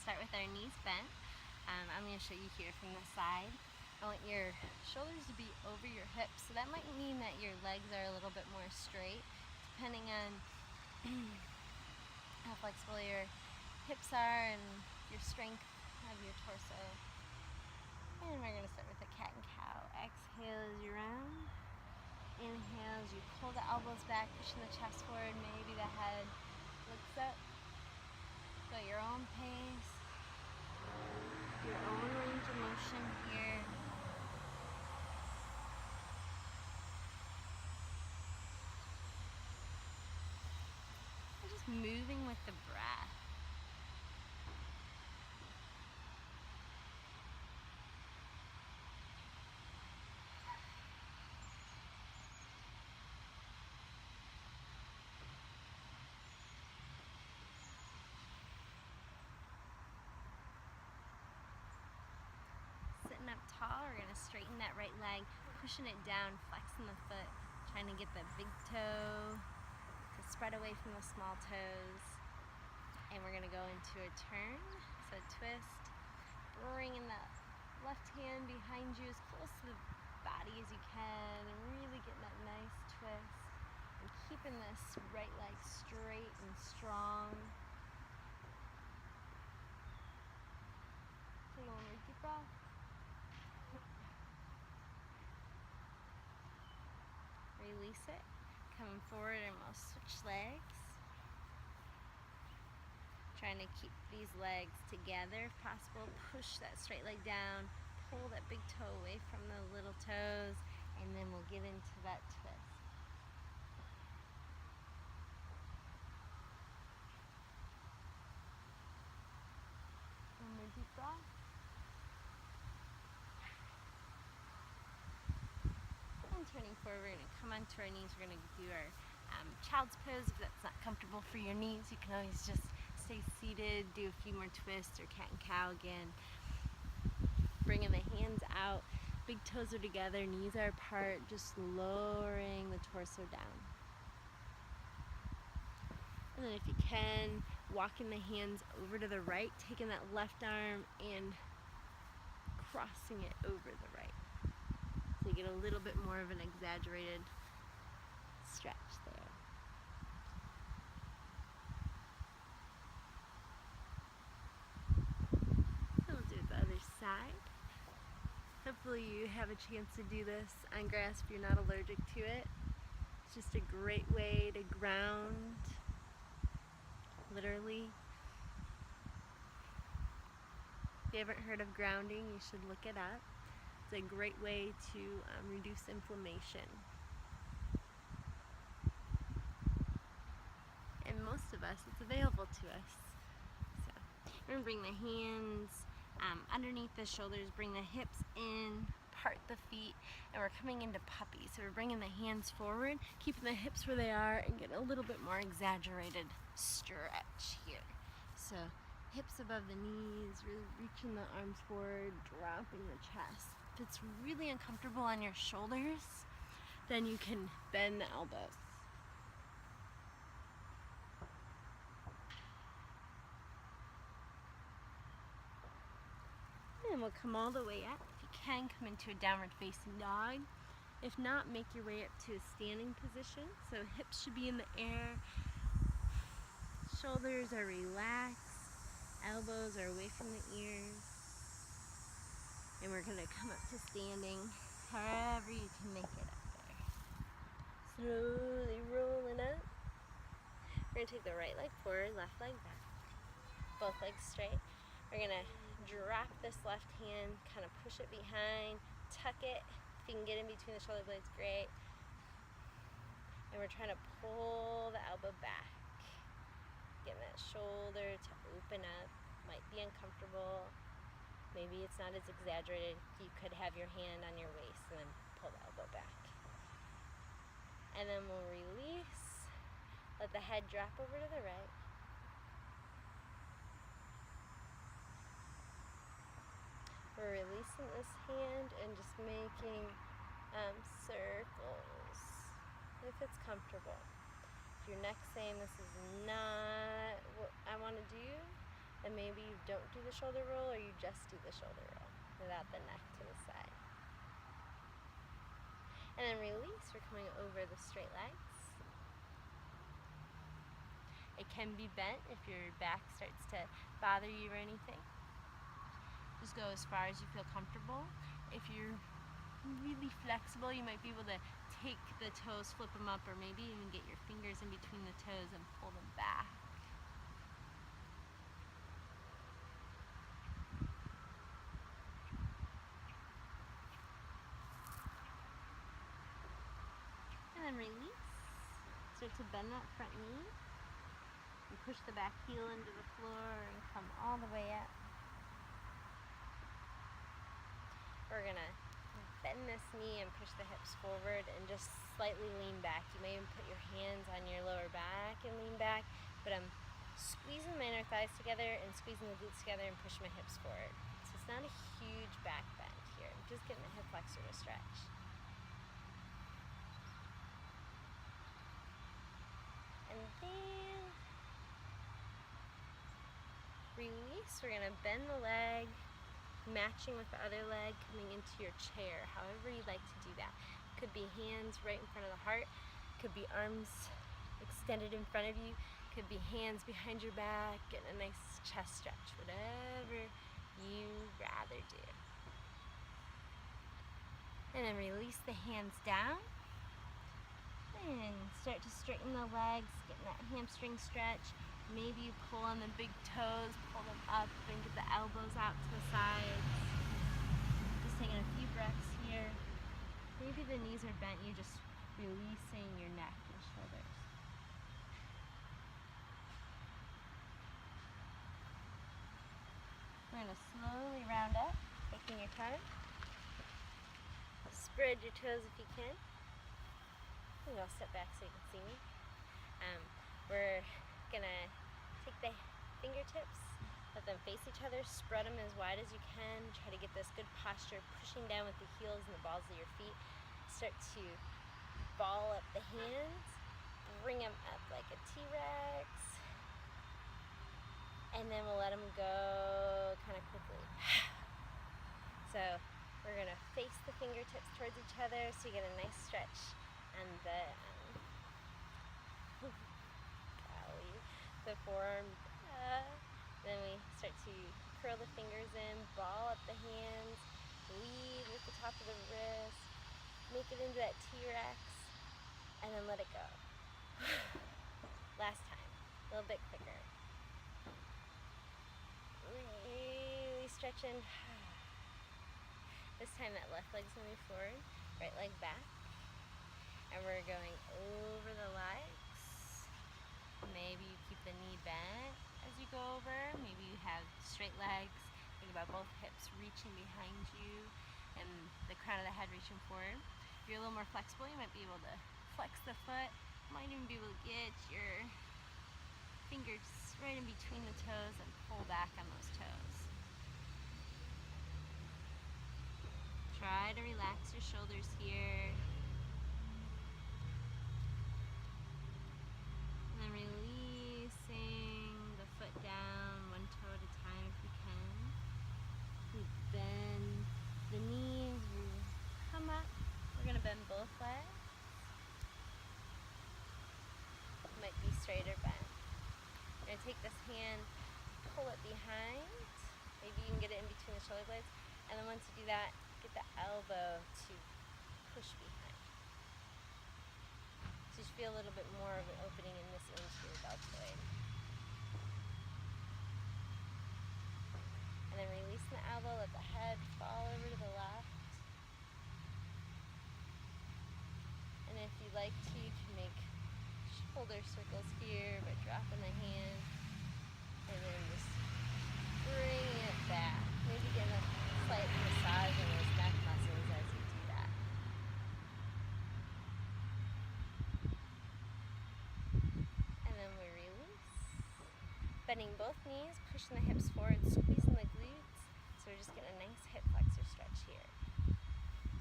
start with our knees bent. I'm going to show you here from the side. I want your shoulders to be over your hips, so that might mean that your legs are a little bit more straight, depending on how flexible your hips are and your strength of your torso. And we're going to start with the cat and cow. Exhale as you round. Inhale as you pull the elbows back, pushing the chest forward. Maybe the head looks up. Go at your own pace, your own range of motion here. We're just moving with the breath. Sitting up tall, we're going to straighten that right leg, pushing it down, flexing the foot, trying to get the big toe to spread away from the small toes. And we're going to go into a turn, so twist, bringing the left hand behind you as close to the body as you can, and really getting that nice twist, and keeping this right leg straight and strong. Take one more deep breath. Release it. Coming forward, and we'll switch legs. Trying to keep these legs together if possible. Push that straight leg down. Pull that big toe away from the little toes. And then we'll get into that twist. One more deep breath. And turning forward, we're going to come onto our knees. We're going to do our child's pose. If that's not comfortable for your knees, you can always just stay seated, do a few more twists, or cat and cow again. Bringing the hands out, big toes are together, knees are apart, just lowering the torso down. And then if you can, walking the hands over to the right, taking that left arm and crossing it over the right. So you get a little bit more of an exaggerated stretch there. So we'll do the other side. Hopefully you have a chance to do this on grass if you're not allergic to it. It's just a great way to ground, literally. If you haven't heard of grounding, you should look it up. It's a great way to reduce inflammation. And most of us, it's available to us. So we're gonna bring the hands underneath the shoulders, bring the hips in, part the feet, and we're coming into puppy. So we're bringing the hands forward, keeping the hips where they are, and getting a little bit more exaggerated stretch here. So hips above the knees, really reaching the arms forward, dropping the chest. If it's really uncomfortable on your shoulders, then you can bend the elbows. And we'll come all the way up. If you can, come into a downward facing dog. If not, make your way up to a standing position. So hips should be in the air, shoulders are relaxed, elbows are away from the ears. And we're gonna come up to standing, however you can make it up there. Slowly rolling up. We're gonna take the right leg forward, left leg back. Both legs straight. We're gonna drop this left hand, kind of push it behind, tuck it. If you can get in between the shoulder blades, great. And we're trying to pull the elbow back. Getting that shoulder to open up. Might be uncomfortable. Maybe it's not as exaggerated. You could have your hand on your waist and then pull the elbow back. And then we'll release. Let the head drop over to the right. We're releasing this hand and just making circles if it's comfortable. If your neck's saying this is not what I want to do, then and maybe you don't do the shoulder roll or you just do the shoulder roll without the neck to the side. And then release, we're coming over the straight legs. It can be bent if your back starts to bother you or anything. Just go as far as you feel comfortable. If you're really flexible, you might be able to take the toes, flip them up, or maybe even get your fingers in between the toes and pull them back. And then release. Start to bend that front knee. And push the back heel into the floor and come all the way up. We're gonna bend this knee and push the hips forward and just slightly lean back. You may even put your hands on your lower back and lean back, but I'm squeezing my inner thighs together and squeezing the glutes together and push my hips forward. So it's not a huge back bend here. I'm just getting the hip flexor to stretch. And then release. We're gonna bend the leg, matching with the other leg, coming into your chair, however you like to do that. Could be hands right in front of the heart, could be arms extended in front of you, could be hands behind your back, and a nice chest stretch, whatever you rather do. And then release the hands down, and start to straighten the legs, getting that hamstring stretch. Maybe you pull on the big toes, pull them up, and get the elbows out to the sides. Just taking a few breaths here. Maybe the knees are bent, you're just releasing your neck and shoulders. We're going to slowly round up, taking your time. Spread your toes if you can. Maybe I'll step back so you can see me. We're going to take the fingertips, let them face each other, spread them as wide as you can. Try to get this good posture, pushing down with the heels and the balls of your feet. Start to ball up the hands, bring them up like a T-Rex, and then we'll let them go kind of quickly. So we're going to face the fingertips towards each other so you get a nice stretch on the forearm. Then we start to curl the fingers in, ball up the hands, lead with the top of the wrist, make it into that T-Rex, and then let it go. Last time, a little bit quicker. Really stretching. This time that left leg's gonna move forward, right leg back, and we're going over the legs. Maybe you keep the knee bent as you go over. Maybe you have straight legs. Think about both hips reaching behind you and the crown of the head reaching forward. If you're a little more flexible, you might be able to flex the foot. Might even be able to get your fingers right in between the toes and pull back on those toes. Try to relax your shoulders here. And then releasing the foot down, one toe at a time if you can. You bend the knees, you come up. We're going to bend both legs. Might be straight or bent. We're going to take this hand, pull it behind. Maybe you can get it in between the shoulder blades. And then once you do that, get the elbow to push behind. So you feel a little bit more of an opening in this anterior deltoid. And then releasing the elbow, let the head fall over to the left. And if you like to, you can make shoulder circles here by dropping the hand and then just bringing it back. Maybe getting a slight massage on those neck muscles as you do that. And then we release. Bending both knees, pushing the hips forward, squeezing the glutes. So we're just getting a nice hip flexor stretch here.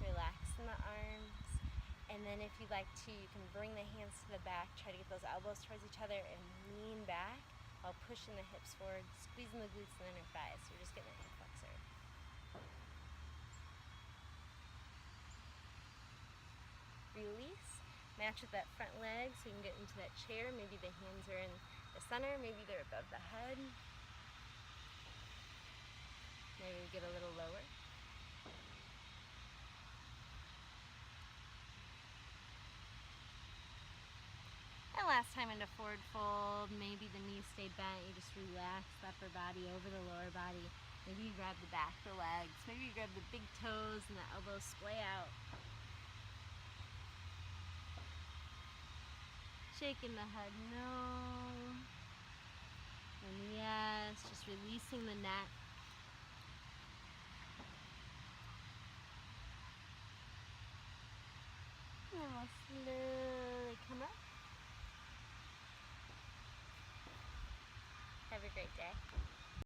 Relaxing the arms. And then if you'd like to, you can bring the hands to the back, try to get those elbows towards each other and lean back. while pushing the hips forward, squeezing the glutes and inner thighs. So we're just getting a hip flexor. Release. Match with that front leg so you can get into that chair. Maybe the hands are in the center, maybe they're above the head. Maybe we get a little lower. And last time into forward fold, maybe the knees stay bent, you just relax the upper body over the lower body. Maybe you grab the back of the legs, maybe you grab the big toes and the elbows splay out. Shaking the head no. And yes, just releasing the neck.